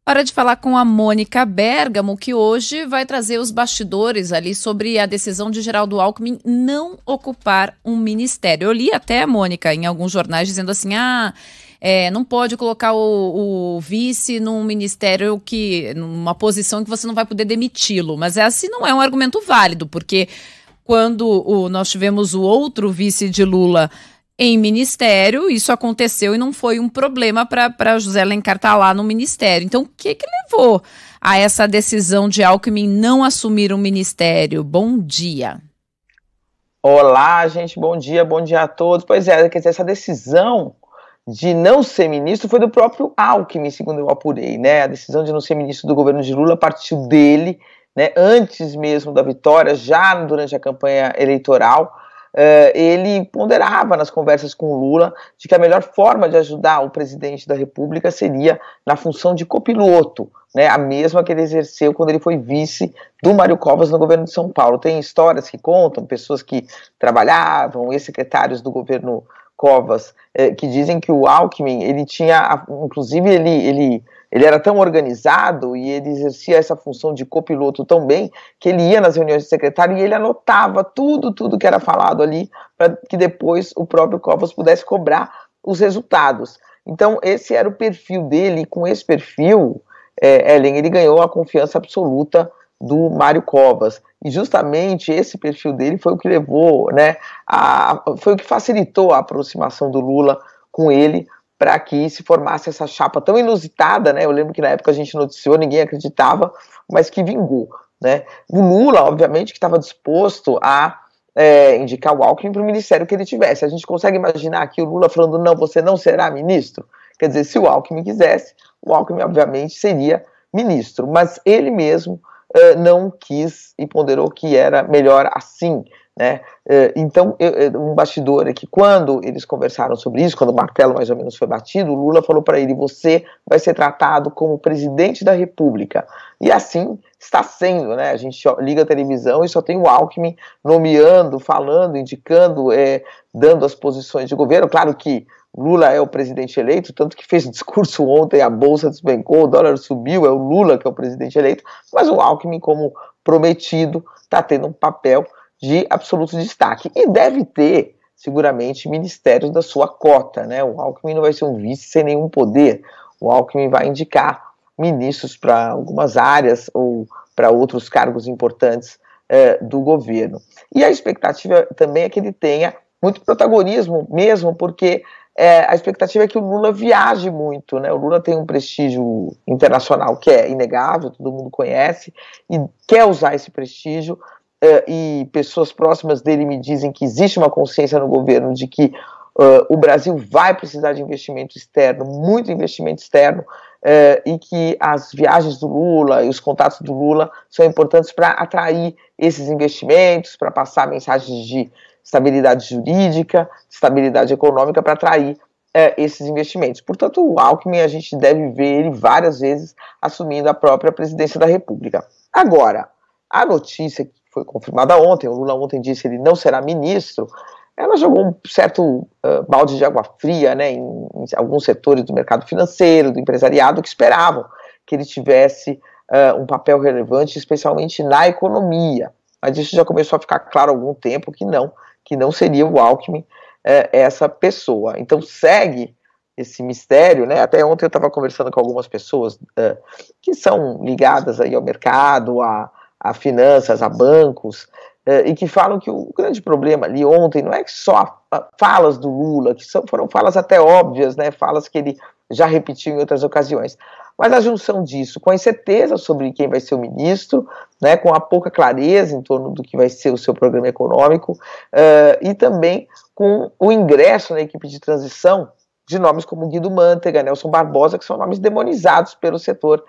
Hora de falar com a Mônica Bergamo, que hoje vai trazer os bastidores ali sobre a decisão de Geraldo Alckmin não ocupar um ministério. Eu li até, Mônica, em alguns jornais dizendo assim, não pode colocar o vice num ministério numa posição que você não vai poder demiti-lo. Mas assim não é um argumento válido, porque quando nós tivemos o outro vice de Lula em ministério, isso aconteceu e não foi um problema para José Alencar estar lá no ministério. Então, o que levou a essa decisão de Alckmin não assumir um ministério? Bom dia. Olá, gente, bom dia a todos. Pois é, quer dizer, essa decisão de não ser ministro foi do próprio Alckmin, segundo eu apurei, né? A decisão de não ser ministro do governo de Lula partiu dele, né? Antes mesmo da vitória, já durante a campanha eleitoral. Ele ponderava nas conversas com o Lula de que a melhor forma de ajudar o presidente da República seria na função de copiloto, né, a mesma que ele exerceu quando ele foi vice do Mário Covas no governo de São Paulo. Tem histórias que contam, pessoas que trabalhavam, ex-secretários do governo Covas, que dizem que o Alckmin, ele tinha, inclusive ele era tão organizado e ele exercia essa função de copiloto tão bem que ele ia nas reuniões de secretário e ele anotava tudo que era falado ali para que depois o próprio Covas pudesse cobrar os resultados. Então esse era o perfil dele e com esse perfil, Ellen, ele ganhou a confiança absoluta do Mário Covas. E justamente esse perfil dele foi o que levou, né, foi o que facilitou a aproximação do Lula com ele, para que se formasse essa chapa tão inusitada, né? Eu lembro que na época a gente noticiou, ninguém acreditava, mas que vingou, né? O Lula, obviamente, que estava disposto a indicar o Alckmin para o ministério que ele tivesse. A gente consegue imaginar aqui o Lula falando, não, você não será ministro? Quer dizer, se o Alckmin quisesse, o Alckmin, obviamente, seria ministro, mas ele mesmo não quis e ponderou que era melhor assim, né? Então, um bastidor é que quando eles conversaram sobre isso, quando o martelo mais ou menos foi batido, o Lula falou para ele, você vai ser tratado como presidente da República. E assim está sendo, né? A gente liga a televisão e só tem o Alckmin nomeando, falando, indicando, dando as posições de governo. Claro que Lula é o presidente eleito, tanto que fez discurso ontem, a bolsa despencou, o dólar subiu, é o Lula que é o presidente eleito, mas o Alckmin, como prometido, está tendo um papel de absoluto destaque. E deve ter, seguramente, ministérios da sua cota, né? O Alckmin não vai ser um vice sem nenhum poder. O Alckmin vai indicar ministros para algumas áreas ou para outros cargos importantes do governo. E a expectativa também é que ele tenha muito protagonismo mesmo, porque a expectativa é que o Lula viaje muito, né? O Lula tem um prestígio internacional que é inegável, todo mundo conhece, e quer usar esse prestígio, e pessoas próximas dele me dizem que existe uma consciência no governo de que o Brasil vai precisar de investimento externo, muito investimento externo, e que as viagens do Lula e os contatos do Lula são importantes para atrair esses investimentos, para passar mensagens de estabilidade jurídica, estabilidade econômica para atrair esses investimentos. Portanto, o Alckmin, a gente deve ver ele várias vezes assumindo a própria presidência da República. Agora, a notícia que foi confirmada ontem, o Lula ontem disse que ele não será ministro, ela jogou um certo balde de água fria, né, em alguns setores do mercado financeiro, do empresariado, que esperavam que ele tivesse um papel relevante, especialmente na economia. Mas isso já começou a ficar claro há algum tempo que não seria o Alckmin essa pessoa. Então segue esse mistério, né? Até ontem eu estava conversando com algumas pessoas que são ligadas aí ao mercado, a finanças, a bancos, e que falam que o grande problema ali ontem não é que só falas do Lula, que foram falas até óbvias, né? Falas que ele já repetiu em outras ocasiões, mas a junção disso com a incerteza sobre quem vai ser o ministro, né, com a pouca clareza em torno do que vai ser o seu programa econômico, e também com o ingresso na equipe de transição de nomes como Guido Mantega, Nelson Barbosa, que são nomes demonizados pelo setor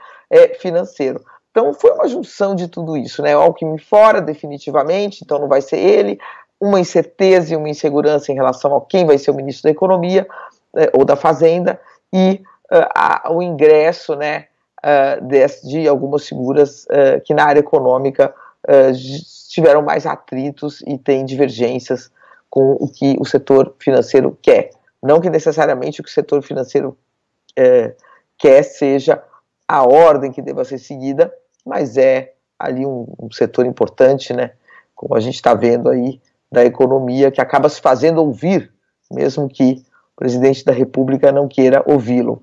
financeiro. Então foi uma junção de tudo isso, né? O Alckmin fora definitivamente, então não vai ser ele, uma incerteza e uma insegurança em relação a quem vai ser o ministro da Economia ou da Fazenda, e o ingresso, né, de algumas figuras que na área econômica tiveram mais atritos e têm divergências com o que o setor financeiro quer. Não que necessariamente o que o setor financeiro quer seja a ordem que deva ser seguida, mas é ali um setor importante, né, como a gente está vendo aí, da economia, que acaba se fazendo ouvir, mesmo que o presidente da República não queira ouvi-lo.